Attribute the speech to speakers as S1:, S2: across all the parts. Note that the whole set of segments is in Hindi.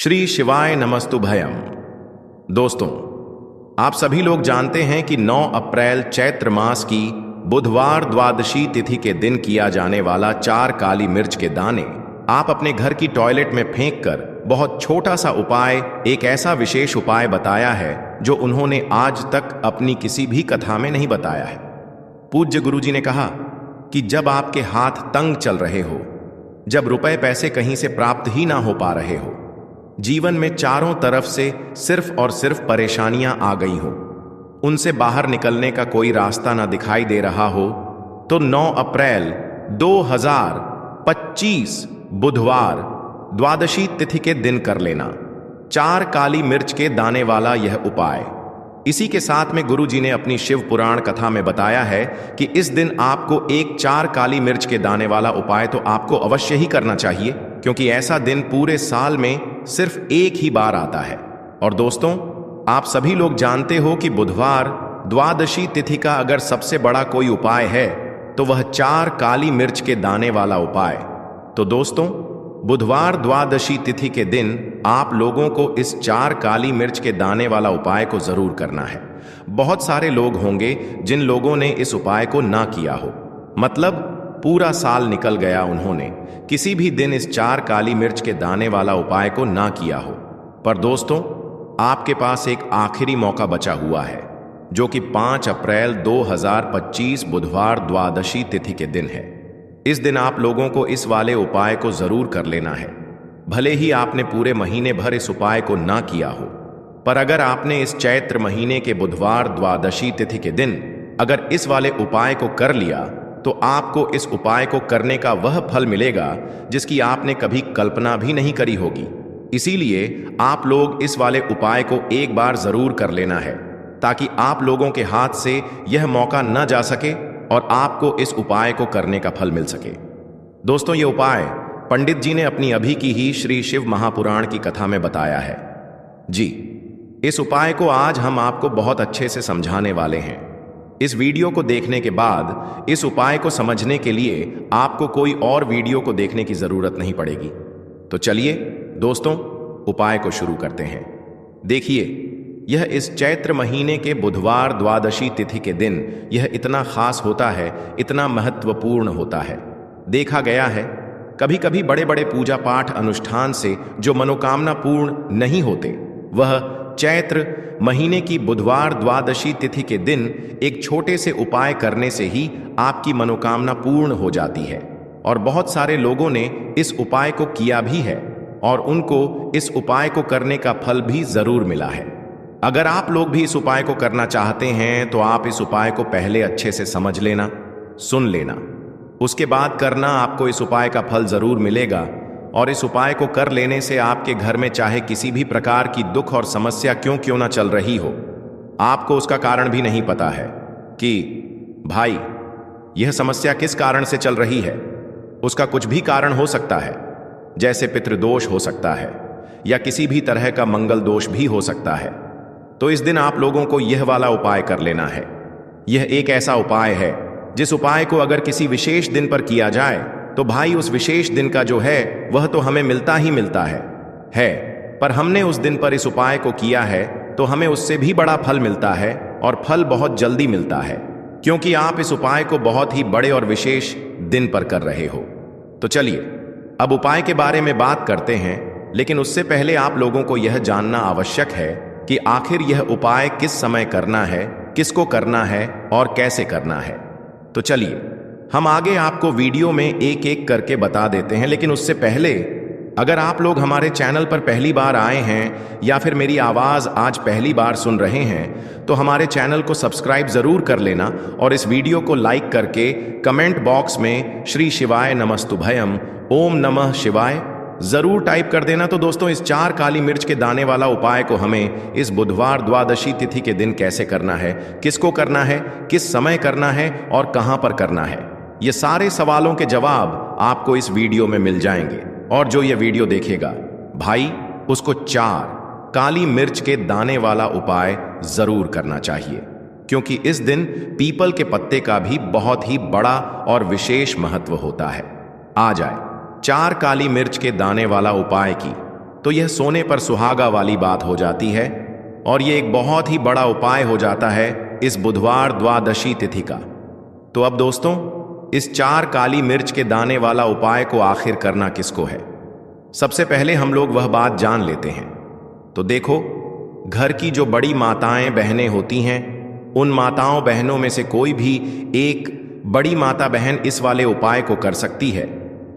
S1: श्री शिवाय नमस्तुभयम। दोस्तों, आप सभी लोग जानते हैं कि 9 अप्रैल चैत्र मास की बुधवार द्वादशी तिथि के दिन किया जाने वाला 4 काली मिर्च के दाने आप अपने घर की टॉयलेट में फेंक कर बहुत छोटा सा उपाय, एक ऐसा विशेष उपाय बताया है जो उन्होंने आज तक अपनी किसी भी कथा में नहीं बताया है। पूज्य गुरुजी ने कहा कि जब आपके हाथ तंग चल रहे हो, जब रुपए पैसे कहीं से प्राप्त ही ना हो पा रहे हो, जीवन में चारों तरफ से सिर्फ और सिर्फ परेशानियां आ गई हो, उनसे बाहर निकलने का कोई रास्ता ना दिखाई दे रहा हो, तो 9 अप्रैल 2025 बुधवार द्वादशी तिथि के दिन कर लेना 4 काली मिर्च के दाने वाला यह उपाय। इसी के साथ में गुरु जी ने अपनी शिव पुराण कथा में बताया है कि इस दिन आपको एक 4 काली मिर्च के दाने वाला उपाय तो आपको अवश्य ही करना चाहिए, क्योंकि ऐसा दिन पूरे साल में सिर्फ एक ही बार आता है। और दोस्तों, आप सभी लोग जानते हो कि बुधवार द्वादशी तिथि का अगर सबसे बड़ा कोई उपाय है तो वह 4 काली मिर्च के दाने वाला उपाय। तो दोस्तों, बुधवार द्वादशी तिथि के दिन आप लोगों को इस 4 काली मिर्च के दाने वाला उपाय को जरूर करना है। बहुत सारे लोग होंगे जिन लोगों ने इस उपाय को ना किया हो, मतलब पूरा साल निकल गया, उन्होंने किसी भी दिन इस 4 काली मिर्च के दाने वाला उपाय को ना किया हो। पर दोस्तों, आपके पास एक आखिरी मौका बचा हुआ है, जो कि 5 अप्रैल 2025 बुधवार द्वादशी तिथि के दिन है। इस दिन आप लोगों को इस वाले उपाय को जरूर कर लेना है। भले ही आपने पूरे महीने भर इस उपाय को ना किया हो, पर अगर आपने इस चैत्र महीने के बुधवार द्वादशी तिथि के दिन अगर इस वाले उपाय को कर लिया, तो आपको इस उपाय को करने का वह फल मिलेगा जिसकी आपने कभी कल्पना भी नहीं करी होगी। इसीलिए आप लोग इस वाले उपाय को एक बार जरूर कर लेना है, ताकि आप लोगों के हाथ से यह मौका न जा सके और आपको इस उपाय को करने का फल मिल सके। दोस्तों, ये उपाय पंडित जी ने अपनी अभी की ही श्री शिव महापुराण की कथा में बताया है। जी, इस उपाय को आज हम आपको बहुत अच्छे से समझाने वाले हैं। इस वीडियो को देखने के बाद इस उपाय को समझने के लिए आपको कोई और वीडियो को देखने की जरूरत नहीं पड़ेगी। तो चलिए दोस्तों, उपाय को शुरू करते हैं। देखिए, यह इस चैत्र महीने के बुधवार द्वादशी तिथि के दिन यह इतना खास होता है, इतना महत्वपूर्ण होता है। देखा गया है कभी कभी बड़े बड़े पूजा पाठ अनुष्ठान से जो मनोकामना पूर्ण नहीं होते, वह चैत्र महीने की बुधवार द्वादशी तिथि के दिन एक छोटे से उपाय करने से ही आपकी मनोकामना पूर्ण हो जाती है। और बहुत सारे लोगों ने इस उपाय को किया भी है और उनको इस उपाय को करने का फल भी जरूर मिला है। अगर आप लोग भी इस उपाय को करना चाहते हैं तो आप इस उपाय को पहले अच्छे से समझ लेना, सुन लेना, उसके बाद करना। आपको इस उपाय का फल जरूर मिलेगा। और इस उपाय को कर लेने से आपके घर में चाहे किसी भी प्रकार की दुख और समस्या क्यों ना चल रही हो, आपको उसका कारण भी नहीं पता है कि भाई यह समस्या किस कारण से चल रही है। उसका कुछ भी कारण हो सकता है, जैसे पितृदोष हो सकता है या किसी भी तरह का मंगल दोष भी हो सकता है। तो इस दिन आप लोगों को यह वाला उपाय कर लेना है। यह एक ऐसा उपाय है जिस उपाय को अगर किसी विशेष दिन पर किया जाए तो भाई उस विशेष दिन का जो है वह तो हमें मिलता ही मिलता है। पर हमने उस दिन पर इस उपाय को किया है तो हमें उससे भी बड़ा फल मिलता है, और फल बहुत जल्दी मिलता है, क्योंकि आप इस उपाय को बहुत ही बड़े और विशेष दिन पर कर रहे हो। तो चलिए अब उपाय के बारे में बात करते हैं, लेकिन उससे पहले आप लोगों को यह जानना आवश्यक है कि आखिर यह उपाय किस समय करना है, किसको करना है और कैसे करना है। तो चलिए हम आगे आपको वीडियो में एक एक करके बता देते हैं। लेकिन उससे पहले, अगर आप लोग हमारे चैनल पर पहली बार आए हैं या फिर मेरी आवाज़ आज पहली बार सुन रहे हैं, तो हमारे चैनल को सब्सक्राइब ज़रूर कर लेना और इस वीडियो को लाइक करके कमेंट बॉक्स में श्री शिवाय नमस्तुभयम, ओम नमः शिवाय जरूर टाइप कर देना। तो दोस्तों, इस 4 काली मिर्च के दाने वाला उपाय को हमें इस बुधवार द्वादशी तिथि के दिन कैसे करना है, किसको करना है, किस समय करना है और कहां पर करना है, ये सारे सवालों के जवाब आपको इस वीडियो में मिल जाएंगे। और जो ये वीडियो देखेगा भाई, उसको 4 काली मिर्च के दाने वाला उपाय जरूर करना चाहिए, क्योंकि इस दिन पीपल के पत्ते का भी बहुत ही बड़ा और विशेष महत्व होता है। आ जाए 4 काली मिर्च के दाने वाला उपाय की तो यह सोने पर सुहागा वाली बात हो जाती है और ये एक बहुत ही बड़ा उपाय हो जाता है इस बुधवार द्वादशी तिथि का। तो अब दोस्तों, इस 4 काली मिर्च के दाने वाला उपाय को आखिर करना किसको है? सबसे पहले हम लोग वह बात जान लेते हैं। तो देखो, घर की जो बड़ी माताएं बहनें होती हैं, उन माताओं बहनों में से कोई भी एक बड़ी माता बहन इस वाले उपाय को कर सकती है।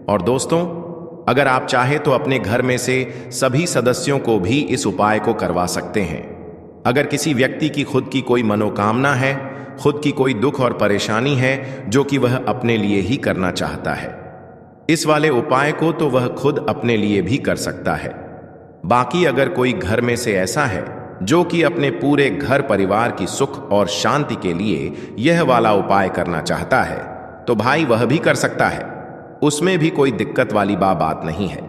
S1: और दोस्तों, अगर आप चाहे तो अपने घर में से सभी सदस्यों को भी इस उपाय को करवा सकते हैं। अगर किसी व्यक्ति की खुद की कोई मनोकामना है, खुद की कोई दुख और परेशानी है जो कि वह अपने लिए ही करना चाहता है, इस वाले उपाय को तो वह खुद अपने लिए भी कर सकता है। बाकी अगर कोई घर में से ऐसा है जो कि अपने पूरे घर परिवार की सुख और शांति के लिए यह वाला उपाय करना चाहता है, तो भाई वह भी कर सकता है। उसमें भी कोई दिक्कत वाली बात नहीं है।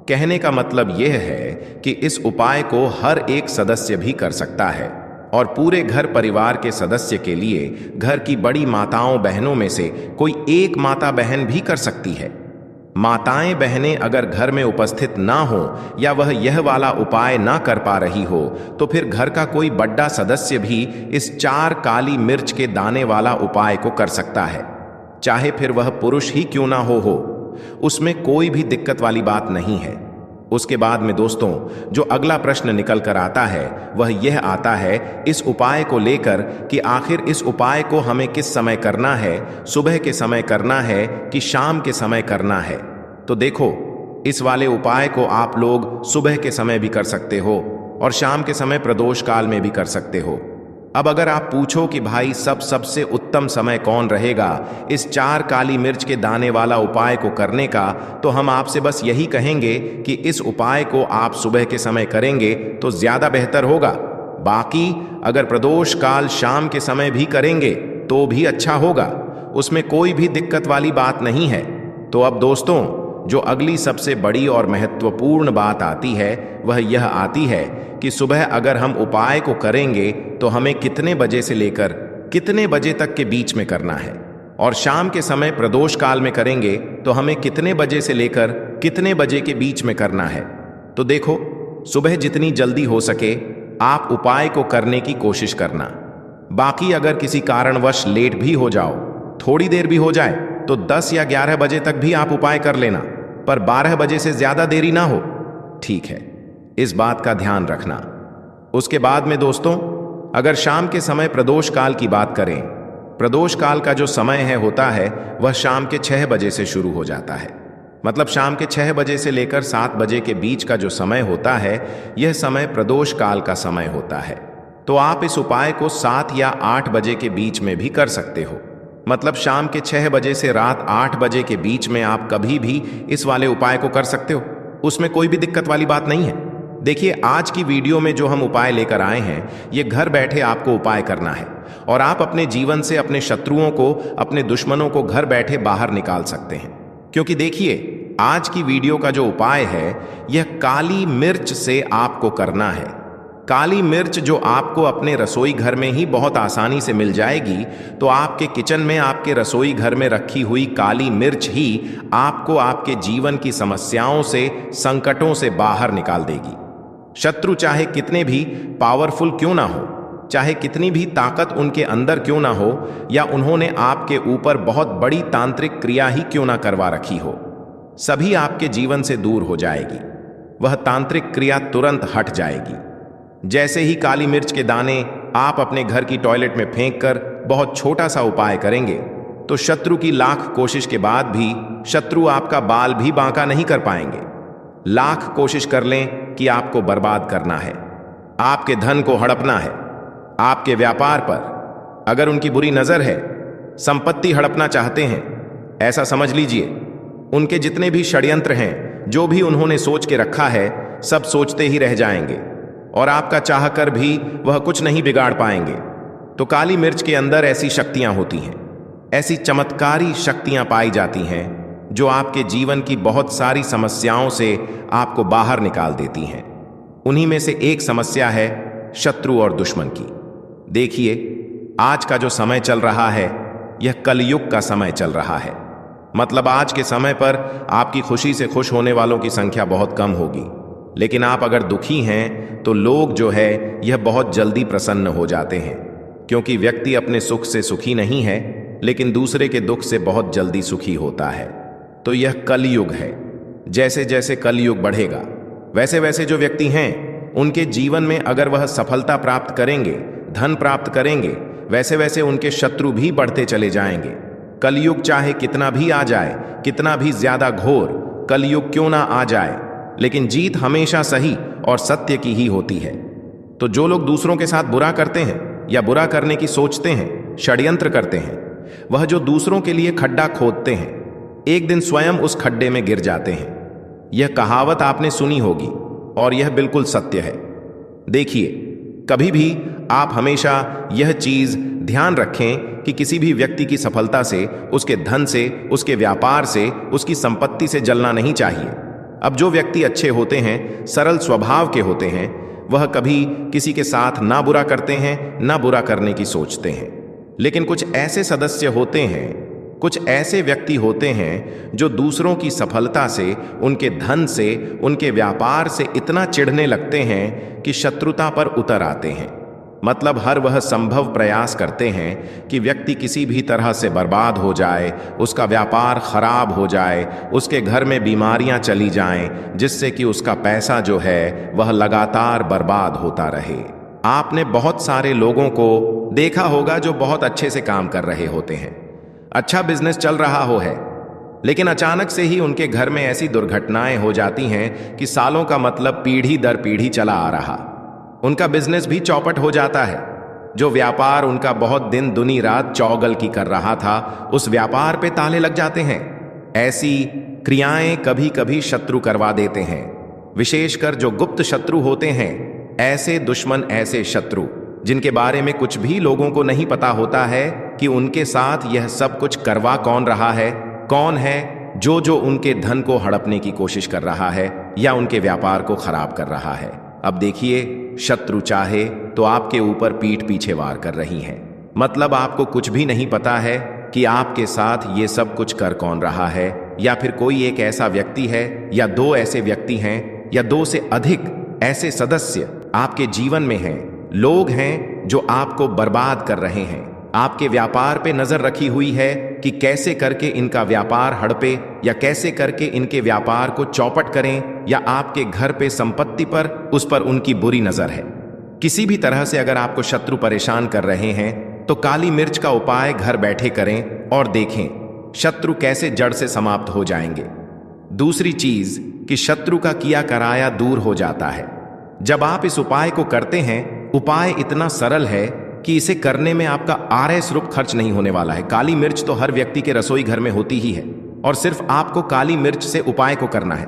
S1: कहने का मतलब यह है कि इस उपाय को हर एक सदस्य भी कर सकता है और पूरे घर परिवार के सदस्य के लिए घर की बड़ी माताओं बहनों में से कोई एक माता बहन भी कर सकती है। माताएं बहनें अगर घर में उपस्थित ना हो या वह यह वाला उपाय ना कर पा रही हो, तो फिर घर का कोई बड़ा सदस्य भी इस 4 काली मिर्च के दाने वाला उपाय को कर सकता है, चाहे फिर वह पुरुष ही क्यों ना हो। उसमें कोई भी दिक्कत वाली बात नहीं है। उसके बाद में दोस्तों, जो अगला प्रश्न निकल कर आता है वह यह आता है इस उपाय को लेकर कि आखिर इस उपाय को हमें किस समय करना है, सुबह के समय करना है कि शाम के समय करना है। तो देखो, इस वाले उपाय को आप लोग सुबह के समय भी कर सकते हो और शाम के समय प्रदोष काल में भी कर सकते हो। अब अगर आप पूछो कि भाई सबसे उत्तम समय कौन रहेगा इस 4 काली मिर्च के दाने वाला उपाय को करने का, तो हम आपसे बस यही कहेंगे कि इस उपाय को आप सुबह के समय करेंगे तो ज्यादा बेहतर होगा। बाकी अगर प्रदोष काल शाम के समय भी करेंगे तो भी अच्छा होगा, उसमें कोई भी दिक्कत वाली बात नहीं है। तो अब दोस्तों, जो अगली सबसे बड़ी और महत्वपूर्ण बात आती है वह यह आती है कि सुबह अगर हम उपाय को करेंगे तो हमें कितने बजे से लेकर कितने बजे तक के बीच में करना है, और शाम के समय प्रदोष काल में करेंगे तो हमें कितने बजे से लेकर कितने बजे के बीच में करना है। तो देखो, सुबह जितनी जल्दी हो सके आप उपाय को करने की कोशिश करना। बाकी अगर किसी कारणवश लेट भी हो जाओ, थोड़ी देर भी हो जाए, तो 10 या 11 बजे तक भी आप उपाय कर लेना, पर 12 बजे से ज्यादा देरी ना हो, ठीक है? इस बात का ध्यान रखना। उसके बाद में दोस्तों, अगर शाम के समय प्रदोष काल की बात करें, प्रदोष काल का जो समय होता है वह शाम के 6 बजे से शुरू हो जाता है। मतलब शाम के 6 बजे से लेकर 7 बजे के बीच का जो समय होता है, यह समय प्रदोष काल का समय होता है। तो आप इस उपाय को 7 या 8 बजे के बीच में भी कर सकते हो। मतलब शाम के 6 बजे से रात 8 बजे के बीच में आप कभी भी इस वाले उपाय को कर सकते हो, उसमें कोई भी दिक्कत वाली बात नहीं है। देखिए, आज की वीडियो में जो हम उपाय लेकर आए हैं, ये घर बैठे आपको उपाय करना है और आप अपने जीवन से अपने शत्रुओं को, अपने दुश्मनों को घर बैठे बाहर निकाल सकते हैं। क्योंकि देखिए, आज की वीडियो का जो उपाय है यह काली मिर्च से आपको करना है। काली मिर्च जो आपको अपने रसोई घर में ही बहुत आसानी से मिल जाएगी। तो आपके किचन में, आपके रसोई घर में रखी हुई काली मिर्च ही आपको आपके जीवन की समस्याओं से, संकटों से बाहर निकाल देगी। शत्रु चाहे कितने भी पावरफुल क्यों ना हो, चाहे कितनी भी ताकत उनके अंदर क्यों ना हो, या उन्होंने आपके ऊपर बहुत बड़ी तांत्रिक क्रिया ही क्यों ना करवा रखी हो, सभी आपके जीवन से दूर हो जाएगी। वह तांत्रिक क्रिया तुरंत हट जाएगी। जैसे ही काली मिर्च के दाने आप अपने घर की टॉयलेट में फेंक कर बहुत छोटा सा उपाय करेंगे, तो शत्रु की लाख कोशिश के बाद भी शत्रु आपका बाल भी बांका नहीं कर पाएंगे। लाख कोशिश कर लें कि आपको बर्बाद करना है, आपके धन को हड़पना है, आपके व्यापार पर अगर उनकी बुरी नजर है, संपत्ति हड़पना चाहते हैं, ऐसा समझ लीजिए। उनके जितने भी षड्यंत्र हैं, जो भी उन्होंने सोच के रखा है, सब सोचते ही रह जाएंगे और आपका चाहकर भी वह कुछ नहीं बिगाड़ पाएंगे। तो काली मिर्च के अंदर ऐसी शक्तियां होती हैं, ऐसी चमत्कारी शक्तियां पाई जाती हैं जो आपके जीवन की बहुत सारी समस्याओं से आपको बाहर निकाल देती हैं। उन्हीं में से एक समस्या है शत्रु और दुश्मन की। देखिए, आज का जो समय चल रहा है यह कलयुग का समय चल रहा है। मतलब आज के समय पर आपकी खुशी से खुश होने वालों की संख्या बहुत कम होगी लेकिन आप अगर दुखी हैं तो लोग जो है यह बहुत जल्दी प्रसन्न हो जाते हैं, क्योंकि व्यक्ति अपने सुख से सुखी नहीं है लेकिन दूसरे के दुख से बहुत जल्दी सुखी होता है। तो यह कलयुग है। जैसे जैसे कलयुग बढ़ेगा वैसे वैसे जो व्यक्ति हैं उनके जीवन में अगर वह सफलता प्राप्त करेंगे, धन प्राप्त करेंगे, वैसे वैसे उनके शत्रु भी बढ़ते चले जाएंगे। कलयुग चाहे कितना भी आ जाए, कितना भी ज्यादा घोर कलयुग क्यों ना आ जाए, लेकिन जीत हमेशा सही और सत्य की ही होती है। तो जो लोग दूसरों के साथ बुरा करते हैं या बुरा करने की सोचते हैं, षड्यंत्र करते हैं, वह जो दूसरों के लिए खड्डा खोदते हैं, एक दिन स्वयं उस खड्डे में गिर जाते हैं। यह कहावत आपने सुनी होगी और यह बिल्कुल सत्य है। देखिए, कभी भी आप हमेशा यह चीज ध्यान रखें कि किसी भी व्यक्ति की सफलता से, उसके धन से, उसके व्यापार से, उसकी संपत्ति से जलना नहीं चाहिए। अब जो व्यक्ति अच्छे होते हैं, सरल स्वभाव के होते हैं, वह कभी किसी के साथ ना बुरा करते हैं, ना बुरा करने की सोचते हैं। लेकिन कुछ ऐसे सदस्य होते हैं, कुछ ऐसे व्यक्ति होते हैं जो दूसरों की सफलता से, उनके धन से, उनके व्यापार से इतना चिढ़ने लगते हैं कि शत्रुता पर उतर आते हैं। मतलब हर वह संभव प्रयास करते हैं कि व्यक्ति किसी भी तरह से बर्बाद हो जाए, उसका व्यापार खराब हो जाए, उसके घर में बीमारियां चली जाएं, जिससे कि उसका पैसा जो है वह लगातार बर्बाद होता रहे। आपने बहुत सारे लोगों को देखा होगा जो बहुत अच्छे से काम कर रहे होते हैं, अच्छा बिजनेस चल रहा है, लेकिन अचानक से ही उनके घर में ऐसी दुर्घटनाएं हो जाती हैं कि सालों का मतलब पीढ़ी दर पीढ़ी चला आ रहा, उनका बिजनेस भी चौपट हो जाता है। जो व्यापार उनका बहुत दिन दुनी रात चौगल की कर रहा था, उस व्यापार पे ताले लग जाते हैं। ऐसी क्रियाएं कभी कभी शत्रु करवा देते हैं, विशेषकर जो गुप्त शत्रु होते हैं। ऐसे दुश्मन, ऐसे शत्रु जिनके बारे में कुछ भी लोगों को नहीं पता होता है कि उनके साथ यह सब कुछ करवा कौन रहा है, कौन है जो उनके धन को हड़पने की कोशिश कर रहा है या उनके व्यापार को खराब कर रहा है। अब देखिए, शत्रु चाहे तो आपके ऊपर पीठ पीछे वार कर रही हैं। मतलब आपको कुछ भी नहीं पता है कि आपके साथ ये सब कुछ कर कौन रहा है, या फिर कोई एक ऐसा व्यक्ति है या दो ऐसे व्यक्ति हैं या दो से अधिक ऐसे सदस्य आपके जीवन में हैं, लोग हैं जो आपको बर्बाद कर रहे हैं। आपके व्यापार पे नजर रखी हुई है कि कैसे करके इनका व्यापार हड़पे या कैसे करके इनके व्यापार को चौपट करें, या आपके घर पे, संपत्ति पर, उस पर उनकी बुरी नजर है। किसी भी तरह से अगर आपको शत्रु परेशान कर रहे हैं तो काली मिर्च का उपाय घर बैठे करें और देखें शत्रु कैसे जड़ से समाप्त हो जाएंगे। दूसरी चीज कि शत्रु का किया कराया दूर हो जाता है। जब आप इस उपाय को करते हैं, उपाय इतना सरल है कि इसे करने में आपका आरएस रुपये खर्च नहीं होने वाला है। काली मिर्च तो हर व्यक्ति के रसोई घर में होती ही है और सिर्फ आपको काली मिर्च से उपाय को करना है।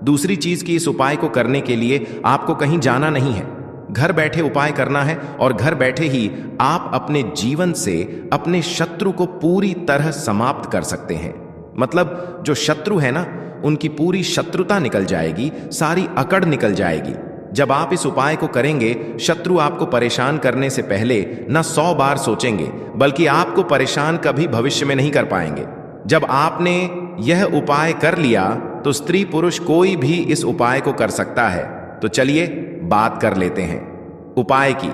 S1: दूसरी चीज कि इस उपाय को करने के लिए आपको कहीं जाना नहीं है, घर बैठे उपाय करना है और घर बैठे ही आप अपने जीवन से अपने शत्रु को पूरी तरह समाप्त कर सकते हैं। मतलब जो शत्रु है ना, उनकी पूरी शत्रुता निकल जाएगी, सारी अकड़ निकल जाएगी। जब आप इस उपाय को करेंगे, शत्रु आपको परेशान करने से पहले न 100 बार सोचेंगे, बल्कि आपको परेशान कभी भविष्य में नहीं कर पाएंगे। जब आपने यह उपाय कर लिया तो स्त्री पुरुष कोई भी इस उपाय को कर सकता है। तो चलिए बात कर लेते हैं उपाय की।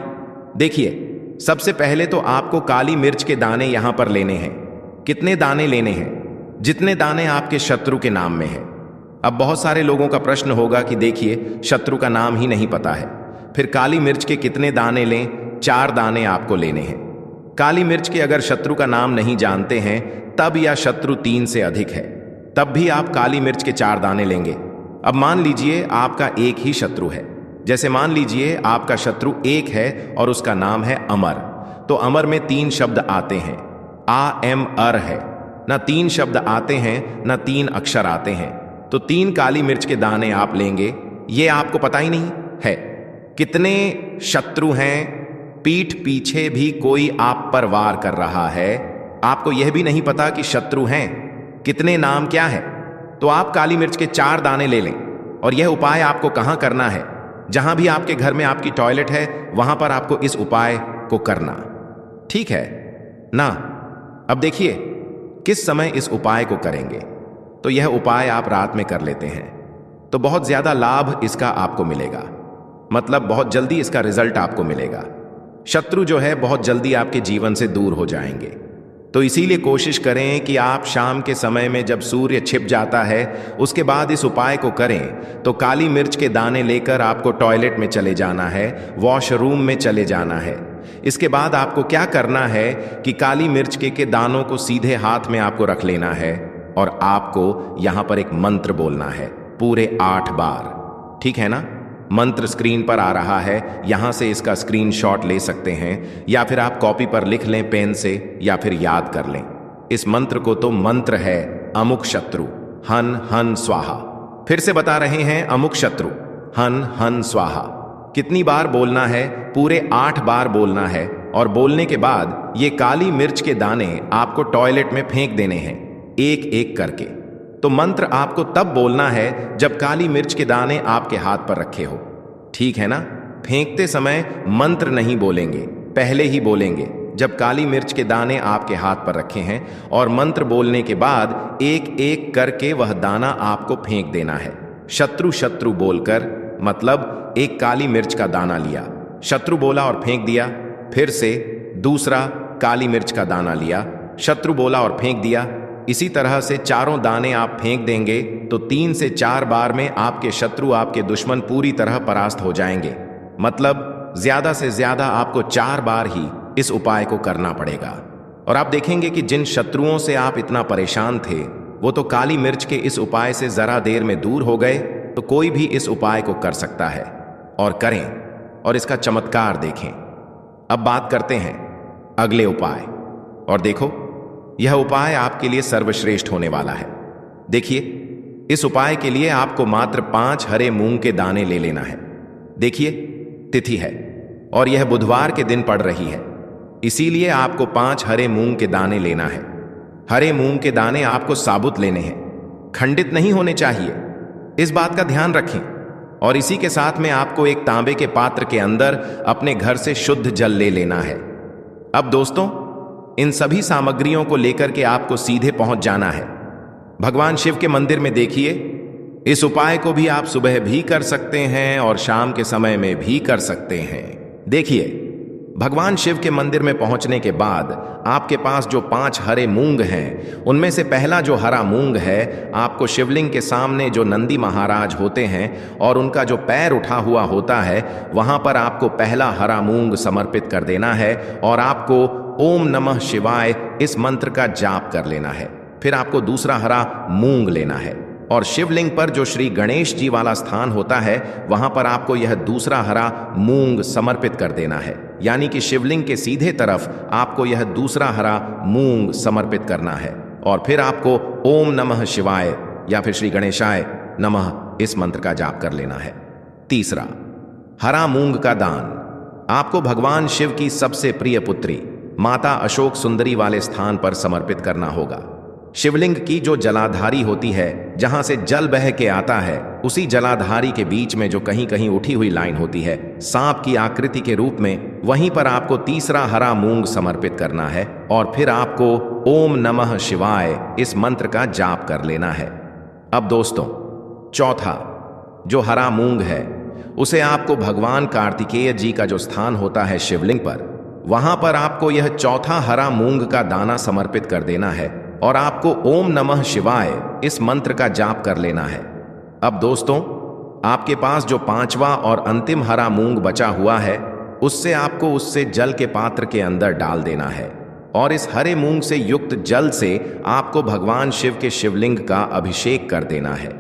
S1: देखिए, सबसे पहले तो आपको काली मिर्च के दाने यहां पर लेने हैं। कितने दाने लेने हैं? जितने दाने आपके शत्रु के नाम में है। अब बहुत सारे लोगों का प्रश्न होगा कि देखिए, शत्रु का नाम ही नहीं पता है, फिर काली मिर्च के कितने दाने लें? 4 दाने आपको लेने हैं। काली मिर्च के अगर शत्रु का नाम नहीं जानते हैं तब, या शत्रु 3 से अधिक है, तब भी आप काली मिर्च के 4 दाने लेंगे। अब मान लीजिए आपका एक ही शत्रु है। जैसे मान लीजिए आपका शत्रु एक है और उसका नाम है अमर। तो अमर में 3 शब्द आते हैं, आ एम अर है ना, 3 शब्द आते हैं ना, 3 अक्षर आते हैं। तो 3 काली मिर्च के दाने आप लेंगे। ये आपको पता ही नहीं है कितने शत्रु हैं, पीठ पीछे भी कोई आप पर वार कर रहा है। आपको यह भी नहीं पता कि शत्रु हैं कितने, नाम क्या है। तो आप काली मिर्च के 4 दाने ले लें। और यह उपाय आपको कहां करना है? जहां भी आपके घर में आपकी टॉयलेट है, वहां पर आपको इस उपाय को करना, ठीक है ना? अब देखिए किस समय इस उपाय को करेंगे। तो यह उपाय आप रात में कर लेते हैं। तो बहुत ज्यादा लाभ इसका आपको मिलेगा, मतलब बहुत जल्दी इसका रिजल्ट आपको मिलेगा। शत्रु जो है बहुत जल्दी आपके जीवन से दूर हो जाएंगे। तो इसीलिए कोशिश करें कि आप शाम के समय में जब सूर्य छिप जाता है उसके बाद इस उपाय को करें। तो काली मिर्च के दाने लेकर आपको टॉयलेट में चले जाना है, वॉशरूम में चले जाना है। इसके बाद आपको क्या करना है कि काली मिर्च के दानों को सीधे हाथ में आपको रख लेना है और आपको यहां पर एक मंत्र बोलना है पूरे 8 बार। ठीक है ना? मंत्र स्क्रीन पर आ रहा है, यहां से इसका स्क्रीनशॉट ले सकते हैं या फिर आप कॉपी पर लिख लें पेन से या फिर याद कर लें। इस मंत्र को तो मंत्र है अमुक शत्रु हन हन स्वाहा। फिर से बता रहे हैं, अमुक शत्रु हन हन स्वाहा। कितनी बार बोलना है? पूरे 8 बार बोलना है। और बोलने के बाद ये काली मिर्च के दाने आपको टॉयलेट में फेंक देने हैं, एक एक करके। तो मंत्र आपको तब बोलना है जब काली मिर्च के दाने आपके हाथ पर रखे हो। ठीक है ना? फेंकते समय मंत्र नहीं बोलेंगे, पहले ही बोलेंगे जब काली मिर्च के दाने आपके हाथ पर रखे हैं, और मंत्र बोलने के बाद एक एक करके वह दाना आपको फेंक देना है। शत्रु शत्रु बोलकर, मतलब एक काली मिर्च का दाना लिया, शत्रु बोला और फेंक दिया। फिर से दूसरा काली मिर्च का दाना लिया, शत्रु बोला और फेंक दिया। इसी तरह से चारों दाने आप फेंक देंगे तो 3 से 4 बार में आपके शत्रु, आपके दुश्मन पूरी तरह परास्त हो जाएंगे। मतलब ज्यादा से ज्यादा आपको 4 बार ही इस उपाय को करना पड़ेगा। और आप देखेंगे कि जिन शत्रुओं से आप इतना परेशान थे वो तो काली मिर्च के इस उपाय से जरा देर में दूर हो गए। तो कोई भी इस उपाय को कर सकता है, और करें और इसका चमत्कार देखें। अब बात करते हैं अगले उपाय। और देखो, यह उपाय आपके लिए सर्वश्रेष्ठ होने वाला है। देखिए, इस उपाय के लिए आपको मात्र 5 हरे मूंग के दाने ले लेना है। देखिए, तिथि है और यह बुधवार के दिन पड़ रही है, इसीलिए आपको 5 हरे मूंग के दाने लेना है। हरे मूंग के दाने आपको साबुत लेने हैं, खंडित नहीं होने चाहिए, इस बात का ध्यान रखें। और इसी के साथ में आपको एक तांबे के पात्र के अंदर अपने घर से शुद्ध जल ले लेना है। अब दोस्तों, इन सभी सामग्रियों को लेकर के आपको सीधे पहुंच जाना है भगवान शिव के मंदिर में। देखिए, इस उपाय को भी आप सुबह भी कर सकते हैं और शाम के समय में भी कर सकते हैं। देखिए, भगवान शिव के मंदिर में पहुंचने के बाद आपके पास जो 5 हरे मूंग हैं, उनमें से पहला जो हरा मूंग है, आपको शिवलिंग के सामने जो नंदी महाराज होते हैं और उनका जो पैर उठा हुआ होता है, वहां पर आपको पहला हरा मूंग समर्पित कर देना है और आपको ओम नमः शिवाय इस मंत्र का जाप कर लेना है। फिर आपको दूसरा हरा मूंग लेना है और शिवलिंग पर जो श्री गणेश जी वाला स्थान होता है, वहां पर आपको यह दूसरा हरा मूंग समर्पित कर देना है। यानी कि शिवलिंग के सीधे तरफ आपको यह दूसरा हरा मूंग समर्पित करना है और फिर आपको ओम नमः शिवाय या फिर श्री गणेशाय नमः इस मंत्र का जाप कर लेना है। तीसरा, हरा मूंग का दान आपको भगवान शिव की सबसे प्रिय पुत्री माता अशोक सुंदरी वाले स्थान पर समर्पित करना होगा। शिवलिंग की जो जलाधारी होती है, जहां से जल बह के आता है, उसी जलाधारी के बीच में जो कहीं कहीं उठी हुई लाइन होती है सांप की आकृति के रूप में, वहीं पर आपको तीसरा हरा मूंग समर्पित करना है और फिर आपको ओम नमः शिवाय इस मंत्र का जाप कर लेना है। अब दोस्तों, चौथा जो हरा मूंग है, उसे आपको भगवान कार्तिकेय जी का जो स्थान होता है शिवलिंग पर, वहां पर आपको यह चौथा हरा मूंग का दाना समर्पित कर देना है और आपको ओम नमः शिवाय इस मंत्र का जाप कर लेना है। अब दोस्तों, आपके पास जो 5वां और अंतिम हरा मूंग बचा हुआ है, उससे आपको उससे जल के पात्र के अंदर डाल देना है और इस हरे मूंग से युक्त जल से आपको भगवान शिव के शिवलिंग का अभिषेक कर देना है।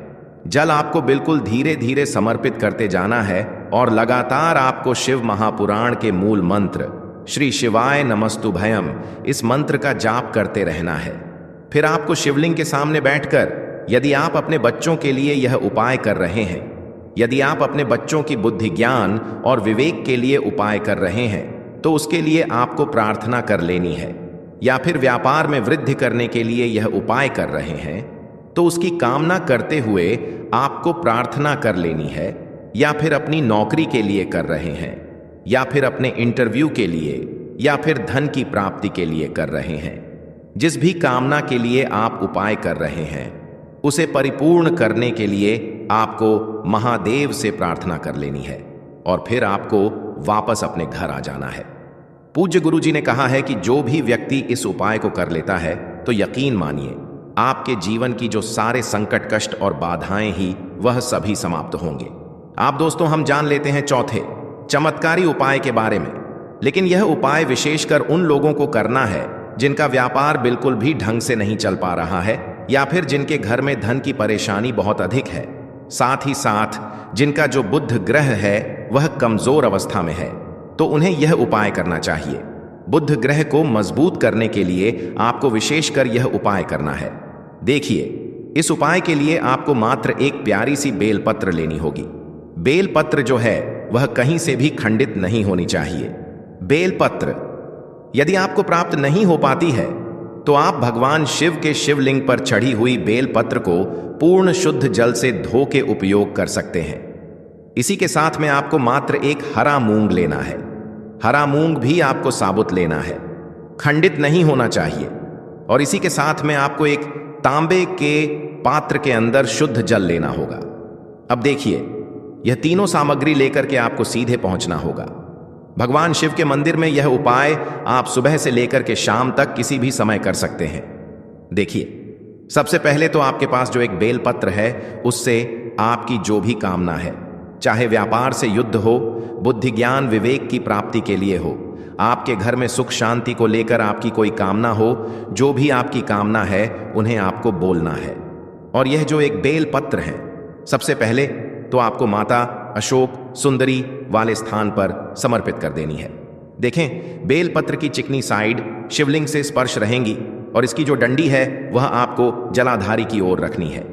S1: जल आपको बिल्कुल धीरे धीरे समर्पित करते जाना है और लगातार आपको शिव महापुराण के मूल मंत्र श्री शिवाय नमस्तुभयम इस मंत्र का जाप करते रहना है। फिर आपको शिवलिंग के सामने बैठकर, यदि आप अपने बच्चों के लिए यह उपाय कर रहे हैं, यदि आप अपने बच्चों की बुद्धि ज्ञान और विवेक के लिए उपाय कर रहे हैं, तो उसके लिए आपको प्रार्थना कर लेनी है। या फिर व्यापार में वृद्धि करने के लिए यह उपाय कर रहे हैं, तो उसकी कामना करते हुए आपको प्रार्थना कर लेनी है। या फिर अपनी नौकरी के लिए कर रहे हैं, या फिर अपने इंटरव्यू के लिए, या फिर धन की प्राप्ति के लिए कर रहे हैं, जिस भी कामना के लिए आप उपाय कर रहे हैं, उसे परिपूर्ण करने के लिए आपको महादेव से प्रार्थना कर लेनी है और फिर आपको वापस अपने घर आ जाना है। पूज्य गुरुजी ने कहा है कि जो भी व्यक्ति इस उपाय को कर लेता है तो यकीन मानिए आपके जीवन की जो सारे संकट, कष्ट और बाधाएं ही वह सभी समाप्त होंगे। आप दोस्तों, हम जान लेते हैं चौथे चमत्कारी उपाय के बारे में। लेकिन यह उपाय विशेषकर उन लोगों को करना है जिनका व्यापार बिल्कुल भी ढंग से नहीं चल पा रहा है या फिर जिनके घर में धन की परेशानी बहुत अधिक है, साथ ही साथ जिनका जो बुध ग्रह है वह कमजोर अवस्था में है, तो उन्हें यह उपाय करना चाहिए। बुध ग्रह को मजबूत करने के लिए आपको विशेषकर यह उपाय करना है। देखिए, इस उपाय के लिए आपको मात्र एक प्यारी सी बेलपत्र लेनी होगी। बेलपत्र जो है वह कहीं से भी खंडित नहीं होनी चाहिए। बेलपत्र यदि आपको प्राप्त नहीं हो पाती है तो आप भगवान शिव के शिवलिंग पर चढ़ी हुई बेलपत्र को पूर्ण शुद्ध जल से धो के उपयोग कर सकते हैं। इसी के साथ में आपको मात्र एक हरा मूंग लेना है। हरा मूंग भी आपको साबुत लेना है, खंडित नहीं होना चाहिए। और इसी के साथ में आपको एक तांबे के पात्र के अंदर शुद्ध जल लेना होगा। अब देखिए, यह तीनों सामग्री लेकर के आपको सीधे पहुंचना होगा भगवान शिव के मंदिर में। यह उपाय आप सुबह से लेकर के शाम तक किसी भी समय कर सकते हैं। देखिए, सबसे पहले तो आपके पास जो एक बेलपत्र है उससे आपकी जो भी कामना है, चाहे व्यापार से युद्ध हो, बुद्धि ज्ञान विवेक की प्राप्ति के लिए हो, आपके घर में सुख शांति को लेकर आपकी कोई कामना हो, जो भी आपकी कामना है उन्हें आपको बोलना है। और यह जो एक बेलपत्र है, सबसे पहले तो आपको माता अशोक सुंदरी वाले स्थान पर समर्पित कर देनी है। देखें, बेलपत्र की चिकनी साइड शिवलिंग से स्पर्श रहेंगी और इसकी जो डंडी है वह आपको जलाधारी की ओर रखनी है।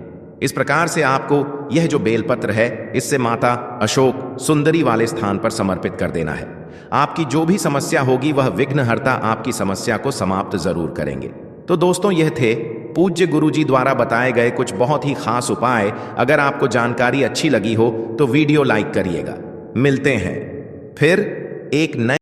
S1: इस प्रकार से आपको यह जो बेलपत्र है इससे माता अशोक सुंदरी वाले स्थान पर समर्पित कर देना है। आपकी जो भी समस्या होगी वह विघ्नहर्ता आपकी समस्या को समाप्त जरूर करेंगे। तो दोस्तों, यह थे पूज्य गुरुजी द्वारा बताए गए कुछ बहुत ही खास उपाय। अगर आपको जानकारी अच्छी लगी हो तो वीडियो लाइक करिएगा। मिलते हैं फिर एक नए